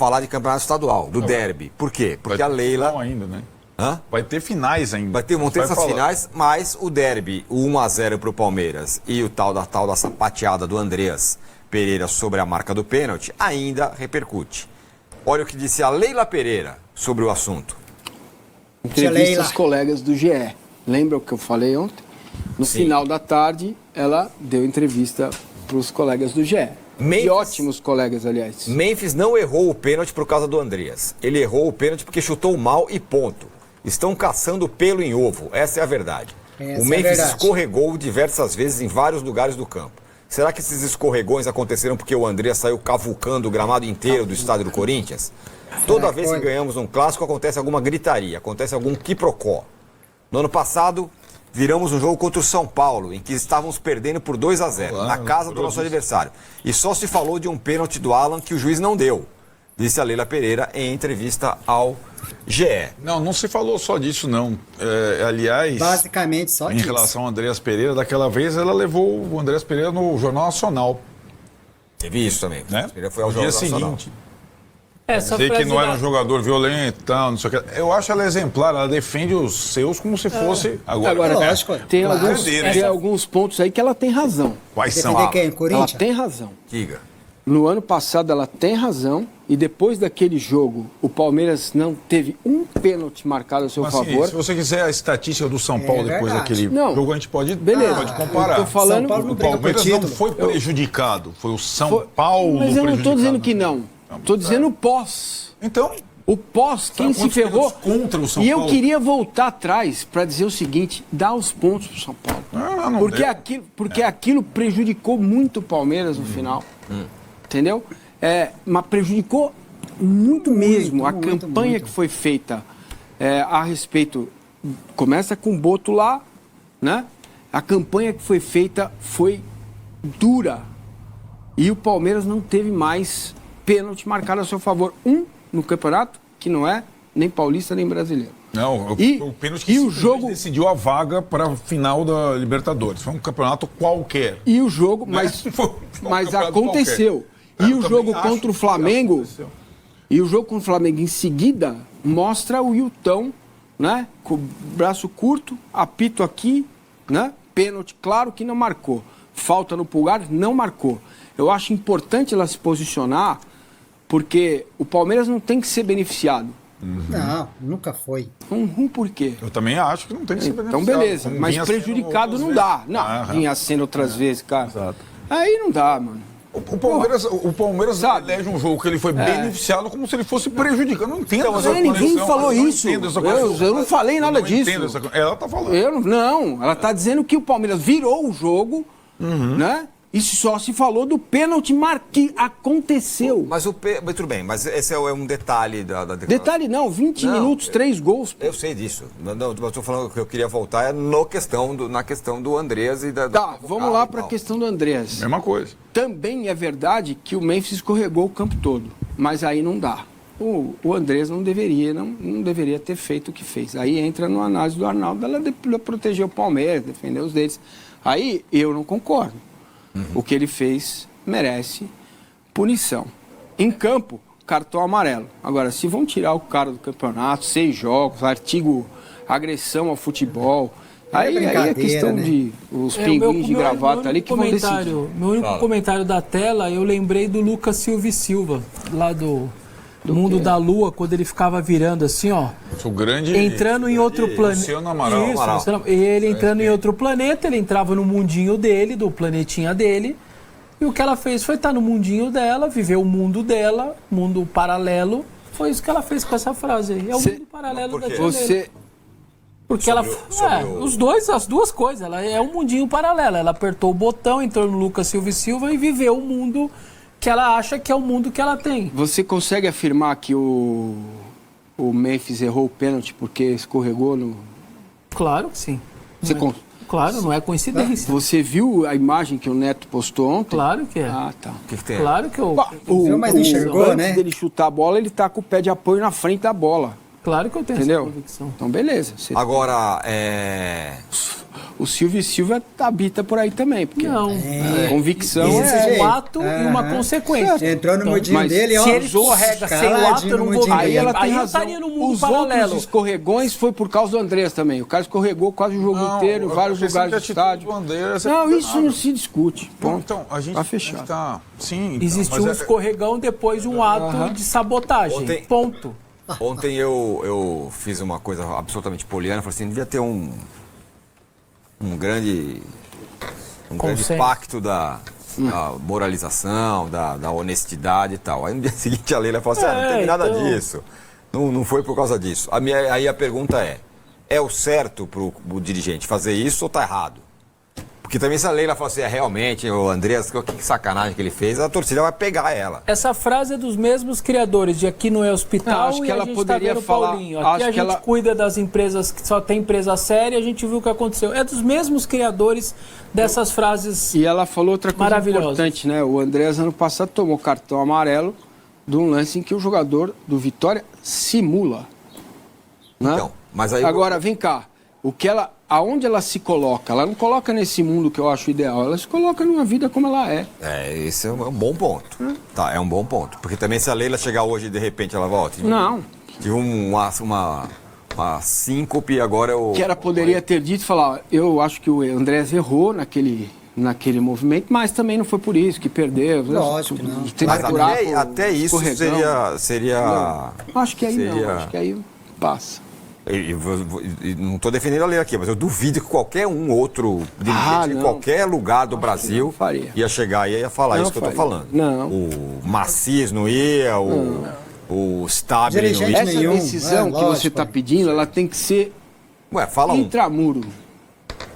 falar de campeonato estadual, do derby. Por quê? Porque a Leila... ainda, né? Hã? Vai ter finais ainda. Vão ter essas finais, mas o derby, o 1-0 pro Palmeiras e o tal da sapateada do Andreas Pereira sobre a marca do pênalti ainda repercute. Olha o que disse a Leila Pereira sobre o assunto. Entrevista aos colegas do GE. Lembra o que eu falei ontem? No final da tarde, ela deu entrevista para os colegas do GE. E ótimos colegas, aliás. Memphis não errou o pênalti por causa do Andreas. Ele errou o pênalti porque chutou mal e ponto. Estão caçando pelo em ovo. Essa é a verdade. O Memphis escorregou diversas vezes em vários lugares do campo. Será que esses escorregões aconteceram porque o Andreas saiu cavucando o gramado inteiro do estádio do Corinthians? Toda vez que ganhamos um clássico, acontece alguma gritaria, acontece algum quiprocó. No ano passado, viramos um jogo contra o São Paulo, em que estávamos perdendo por 2-0, na casa do nosso adversário. E só se falou de um pênalti do Alan que o juiz não deu, disse a Leila Pereira em entrevista ao GE. Não se falou só disso, não. Aliás, basicamente só em disso. relação ao Andreas Pereira, daquela vez ela levou o Andreas Pereira no Jornal Nacional. Teve isso também. Né? Pereira foi ao no dia Jornal Nacional. seguinte. Sei que não era um jogador violento e tal, não sei o que. Eu acho ela exemplar, ela defende os seus como se fosse... Agora lógico, tem alguns pontos aí que ela tem razão. Quais são? Defender quem? Corinthians? Ela tem razão. Diga. No ano passado ela tem razão e depois daquele jogo o Palmeiras não teve um pênalti marcado a seu favor. Se você quiser a estatística do São Paulo depois daquele jogo, a gente pode comparar. Eu tô falando, o Palmeiras não foi prejudicado, foi o São Paulo mas eu não estou dizendo que prejudicado. não. Estou dizendo o pós. Então... O pós, quem se ferrou. Contra o São e Paulo? eu queria voltar atrás para dizer o seguinte: dá os pontos para o São Paulo. Porque aquilo prejudicou muito o Palmeiras no final. Entendeu? Mas prejudicou muito mesmo. A campanha que foi feita a respeito. Começa com o Boto lá, né? A campanha que foi feita foi dura. E o Palmeiras não teve mais pênalti marcado a seu favor. No campeonato, que não é nem paulista nem brasileiro. Não, o pênalti que o jogo decidiu a vaga para a final da Libertadores. Foi um campeonato qualquer. E o jogo, mas aconteceu. E o jogo contra o Flamengo, em seguida, mostra o Hilton, né? Com o braço curto, apito aqui, né? Pênalti, claro que não marcou. Falta no Pulgar, não marcou. Eu acho importante ela se posicionar, porque o Palmeiras não tem que ser beneficiado. Não, nunca foi. Por quê? Eu também acho que não tem que ser beneficiado. Então, beleza. Mas prejudicado não dá. Não, vinha sendo outras vezes, cara. Exato. Aí não dá, mano. O Palmeiras elege um jogo que ele foi beneficiado como se ele fosse prejudicado. Eu não entendo essa conexão. Ninguém falou isso. Eu não falei nada disso. Ela tá falando. Ela tá dizendo que o Palmeiras virou o jogo, né? E só se falou do pênalti que aconteceu. Mas tudo bem, mas esse é um detalhe da declaração. Detalhe não, 20 minutos, 3 gols. Eu sei disso. Não, eu estou falando que eu queria voltar na questão do Andreas e da... Tá, vamos lá para a questão do Andreas. Mesma coisa. Também é verdade que o Memphis escorregou o campo todo, mas aí não dá. O Andreas não deveria ter feito o que fez. Aí entra no análise do Arnaldo, ela protegeu o Palmeiras, defendeu os deles. Aí eu não concordo. O que ele fez merece punição. Em campo, cartão amarelo. Agora, se vão tirar o cara do campeonato, 6 jogos, artigo agressão ao futebol, aí é questão de os pinguins de gravata ali que vão decidir. Meu único comentário da tela, eu lembrei do Lucas Silva e Silva, lá do Mundo da Lua, quando ele ficava virando assim, ó. O grande... Entrando em outro planeta. Luciano Amaral. Ele entrando em outro planeta, ele entrava no mundinho dele, do planetinha dele. E o que ela fez foi estar no mundinho dela, viver o mundo dela, mundo paralelo. Foi isso que ela fez com essa frase aí. É o mundo paralelo da tia dele. Porque as duas coisas. Ela é um mundinho paralelo. Ela apertou o botão, entrou no Lucas Silva e Silva e viveu o mundo que ela acha que é o mundo que ela tem. Você consegue afirmar que o Memphis errou o pênalti porque escorregou no... Claro que sim. Claro, não é coincidência. Você viu a imagem que o Neto postou ontem? Claro que é. Ah, tá. O que tem? Claro que eu... Mas não enxergou, antes dele chutar a bola, ele tá com o pé de apoio na frente da bola. Claro que eu tenho Entendeu? essa convicção. Então, beleza. Agora, O Silvio e Silva habita por aí também, porque Não. convicção Desse É jeito. um ato e uma consequência. Entrou no mudinho mas dele, ó. Se ele escorrega sem o ato, eu não vou ver. Aí ela tem Aí eu razão. estaria no mundo Os paralelo. outros escorregões foi por causa do Andrés também. O cara escorregou quase o jogo inteiro, em vários lugares do estádio. Não, isso não se discute. Bom, Ponto. então, a gente Tá fechado. tá... Sim, então, Existiu um mas escorregão depois de um ato de sabotagem. Ontem- Ponto. ontem eu fiz uma coisa absolutamente poliana, falei assim, devia ter um grande Consenso. pacto da moralização, da honestidade e tal. Aí no dia seguinte a Leila falou assim, não teve nada então- disso. Não foi por causa disso. Aí a pergunta é o certo pro dirigente fazer isso ou tá errado? Porque também se a Leila falar assim, realmente, o Andreas, que sacanagem que ele fez, a torcida vai pegar ela. Essa frase é dos mesmos criadores de Aqui não é hospital. Não, acho que e ela a gente poderia tá vendo falar- Paulinho. Aqui acho a que gente ela- cuida das empresas que só tem empresa séria, a gente viu o que aconteceu. É dos mesmos criadores dessas frases. E ela falou outra coisa Maravilhosa. importante, né? O Andrés, ano passado, tomou cartão amarelo de um lance em que o jogador do Vitória simula. Né? Então, mas aí... Agora, vem cá. Aonde ela se coloca? Ela não coloca nesse mundo que eu acho ideal. Ela se coloca numa vida como ela é. Esse é um bom ponto. Tá, é um bom ponto. Porque também se a Leila chegar hoje e de repente ela volta... Não. Tive uma síncope e agora eu... Que ela poderia ter dito e falar, eu acho que o Andrés errou naquele movimento, mas também não foi por isso que perdeu. Lógico que não. Tem Mas que curar por até isso escorregão. seria... Acho que aí seria- não, acho que aí passa. E não estou defendendo a Leila aqui, mas eu duvido que qualquer outro dirigente em não. qualquer lugar do Brasil não faria. ia chegar e ia falar Não isso que eu estou faria. falando. Não. O Macias não ia, o Stabile não Dirigente ia. Essa nenhum, decisão que lógico. você está pedindo, ela tem que ser Ué, fala um. intramuro.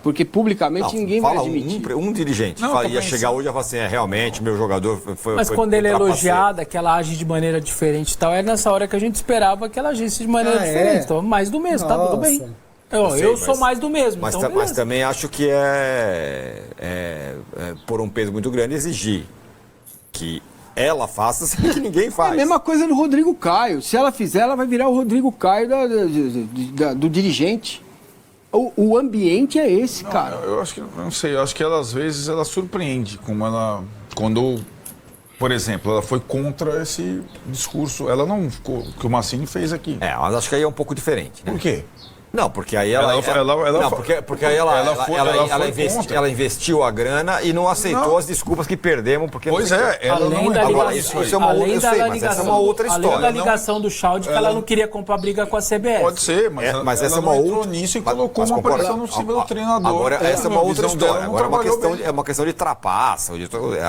Porque publicamente Não, ninguém vai fala admitir. um dirigente. Não, Ia também chegar hoje e falar assim, realmente, meu jogador foi Mas foi quando ele é trapaceiro. elogiada, que ela age de maneira diferente e tal, é nessa hora que a gente esperava que ela agisse de maneira diferente. Então, mais do mesmo, tá tudo bem. Nossa. Eu sou mais do mesmo. Mas, então, mas beleza. também acho que é por um peso muito grande exigir que ela faça sem que ninguém É faz. a mesma coisa do Rodrigo Caio. Se ela fizer, ela vai virar o Rodrigo Caio do dirigente. O ambiente é esse, cara. Eu acho que, não sei, eu acho que ela às vezes ela surpreende, como ela, quando, por exemplo, ela foi contra esse discurso, ela não ficou, que o Massini fez aqui. Mas acho que aí é um pouco diferente, né? Por quê? Não, porque aí ela... Ela- porque aí ela foi contra. ela investiu a grana e não aceitou Não. as desculpas que perdemos, porque... Pois é, ela Além não da Agora, ligação, isso é uma outra- além eu da sei, mas ligação, essa é uma outra além história. da ligação do Chaldi, que ela ela- não queria comprar briga com a CBF. Pode ser, mas, Mas ela essa é não uma entrou outra... nisso e mas- colocou mas uma concorda- pressão no cima do treinador. Agora, essa é uma a outra visão dela história. não Agora trabalhou é uma questão de trapaça.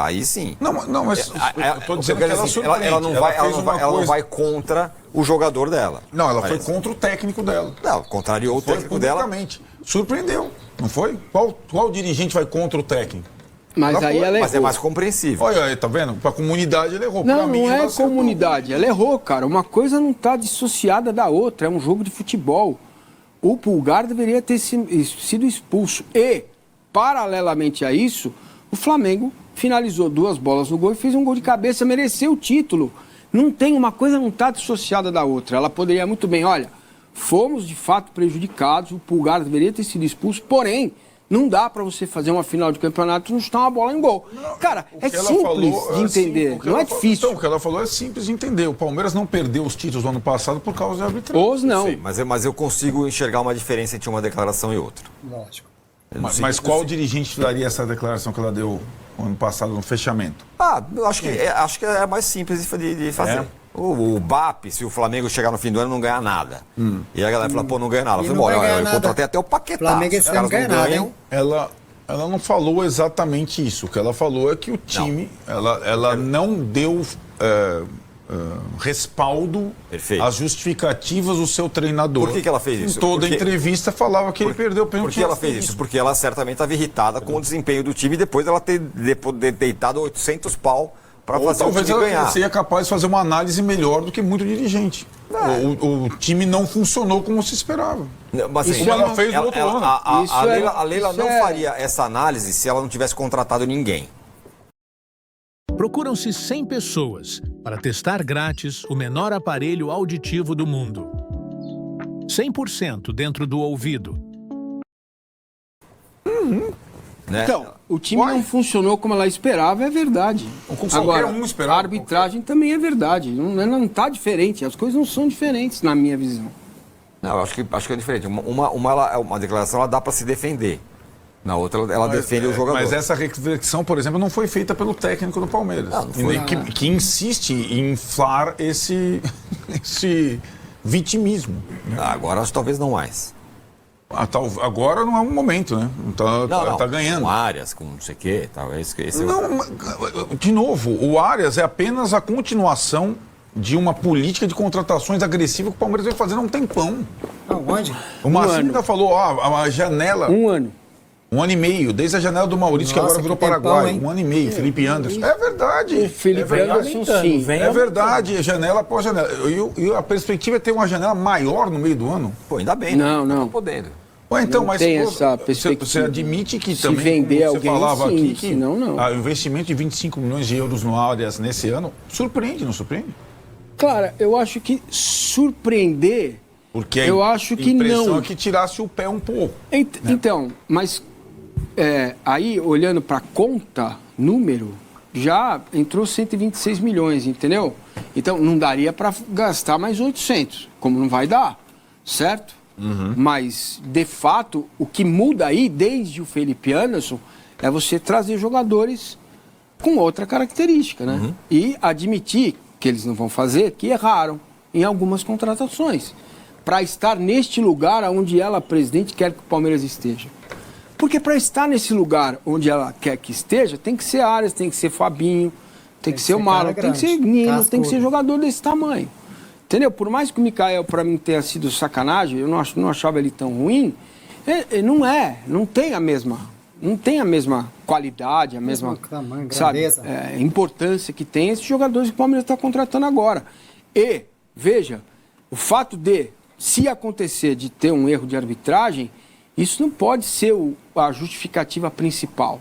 Aí sim. Não, mas eu tô dizendo que ela assim, surpreende. ela não fez uma vai coisa- contra o jogador dela. Não, ela foi Parece. contra o técnico dela. Não, contrariou o Foi técnico dela. publicamente. Surpreendeu, não foi? Qual dirigente vai contra o técnico? Mas Ela aí foi, ela errou. Mas é mais compreensível. Olha aí, tá vendo? Pra comunidade ele errou. Pra Não, mim, não ela é acertou. comunidade. Ela errou, cara. Uma coisa não está dissociada da outra. É um jogo de futebol. O Pulgar deveria ter sido expulso. E, paralelamente a isso, o Flamengo finalizou 2 bolas no gol e fez um gol de cabeça, mereceu o título. Não tem, uma coisa não está dissociada da outra. Ela poderia muito bem, olha, fomos de fato prejudicados, o Pulgar deveria ter sido expulso, porém, não dá para você fazer uma final de campeonato e não chutar uma bola em gol. Cara, O é que ela simples falou, de entender, o que não ela é falou- difícil. Então, o que ela falou é simples de entender. O Palmeiras não perdeu os títulos do ano passado por causa de arbitragem. Ou não. Sim, mas eu consigo enxergar uma diferença entre uma declaração e outra. Lógico. Mas qual dirigente daria essa declaração que ela deu ano passado no fechamento? Eu acho que é mais simples de fazer. É. O BAP, se o Flamengo chegar no fim do ano, não ganha nada. E a galera fala, pô, não ganha nada. Eu E falei, não olha, vai ganhar eu nada. contratei até o Paquetá. Flamengo Se esse os caras ano não não ganha nada, ganham, hein? Ela não falou exatamente isso. O que ela falou é que o time, ela não deu respaldo Perfeito. às justificativas do seu treinador. Por que ela fez isso? Em toda Porque- entrevista falava que ele perdeu o pênalti. Por que ela fez isso? Porque ela certamente estava irritada com o desempenho do time depois dela ter deitado 800 pau para Ou fazer o talvez time ela ganhar. seria capaz de fazer uma análise melhor do que muito dirigente. O time não funcionou como se esperava. Mas, assim, Como ela fez no outro ano. A Leila não faria essa análise se ela não tivesse contratado ninguém. Procuram-se 100 pessoas para testar grátis o menor aparelho auditivo do mundo. 100% dentro do ouvido. Né? Então, o time não funcionou como ela esperava, é verdade. Agora, a arbitragem também é verdade. Não está diferente. As coisas não são diferentes, na minha visão. Não, eu acho que é diferente. Uma declaração ela dá para se defender. Na outra, ela defende o jogador. Mas essa reflexão, por exemplo, não foi feita pelo técnico do Palmeiras. Não foi. Que insiste em inflar esse vitimismo. Agora, acho que talvez não mais. Agora não é um momento, né? Tá ganhando. Com Arias, com não sei o quê. Talvez esse de novo, o Arias é apenas a continuação de uma política de contratações agressiva que o Palmeiras vem fazendo há um tempão. Aonde? O Marcinho ainda falou, a janela... 1 ano. 1 ano e meio, desde a janela do Maurício, que agora virou Paraguai. 1 ano e meio, Felipe Anderson. É verdade. O Felipe Anderson, sim. É verdade, janela após janela. E a perspectiva é ter uma janela maior no meio do ano? Pô, ainda bem, né? Não. Tá podendo. Ué, então, mas tem essa perspectiva. você admite que Se também, vender como alguém, você falava sim, aqui, que senão não. o investimento de 25 milhões de euros no Arias nesse ano surpreende, não surpreende? Cara, eu acho que surpreender, Porque eu acho que a impressão não. é que tirasse o pé um pouco. Então, mas aí, olhando para conta, número, já entrou 126 milhões, entendeu? Então, não daria para gastar mais 800, como não vai dar, certo? Mas, de fato, o que muda aí, desde o Felipe Anderson, é você trazer jogadores com outra característica, né? E admitir que eles não vão fazer, que erraram em algumas contratações, para estar neste lugar onde ela, presidente, quer que o Palmeiras esteja. Porque para estar nesse lugar onde ela quer que esteja, tem que ser Arias, tem que ser Fabinho, tem que ser o Marlon, tem que ser Nino, tem que ser jogador desse tamanho. Entendeu? Por mais que o Michael, para mim, tenha sido sacanagem, eu não achava ele tão ruim, não tem a mesma qualidade, a mesma tamanho, sabe, importância que tem esses jogadores que o Palmeiras está contratando agora. E, veja, o fato de, se acontecer de ter um erro de arbitragem, isso não pode ser a justificativa principal.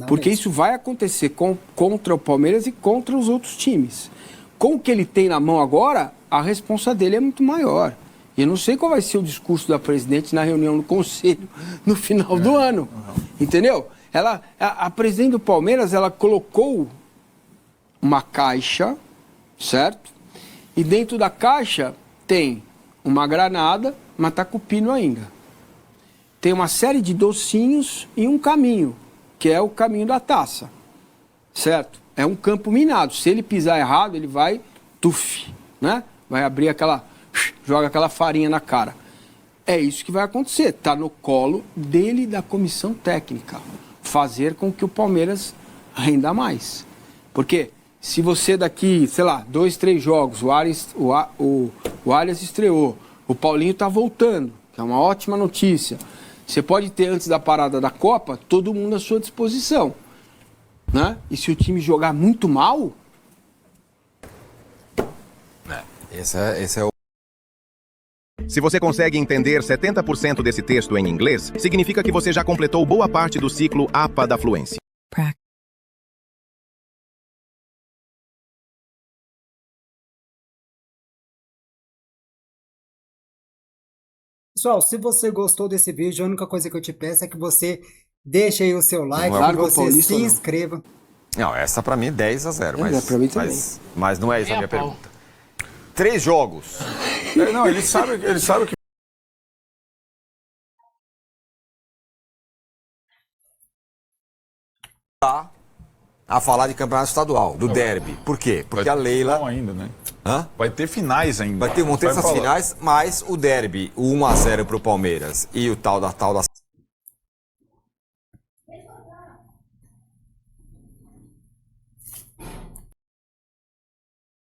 Porque isso vai acontecer contra o Palmeiras e contra os outros times. Com o que ele tem na mão agora, a responsa dele é muito maior. E eu não sei qual vai ser o discurso da presidente na reunião do conselho no final do ano. Entendeu? A presidente do Palmeiras, ela colocou uma caixa, certo? E dentro da caixa tem uma granada, mas tá com pino ainda. Tem uma série de docinhos e um caminho, que é o caminho da taça, certo? É um campo minado. Se ele pisar errado, ele vai, né? Vai abrir joga aquela farinha na cara. É isso que vai acontecer. Está no colo dele e da comissão técnica. Fazer com que o Palmeiras renda mais. Porque se você daqui, sei lá, 2, 3 jogos, o Arias estreou, o Paulinho está voltando, que é uma ótima notícia. Você pode ter, antes da parada da Copa, todo mundo à sua disposição. Né? E se o time jogar muito mal... Esse é o... Se você consegue entender 70% desse texto em inglês, significa que você já completou boa parte do ciclo APA da Fluência. Pessoal, se você gostou desse vídeo, a única coisa que eu te peço é que você deixe aí o seu like, que você se inscreva. Não, essa pra mim é 10-0, mas não é isso a minha pergunta. 3 jogos. Não, ele sabe que... Tá a falar de campeonato estadual, do derby. Por quê? Porque a Leila... Não ainda, né? Hã? Vai ter finais ainda. Vão ter essas finais, mas o derby, o 1-0 pro Palmeiras e o tal da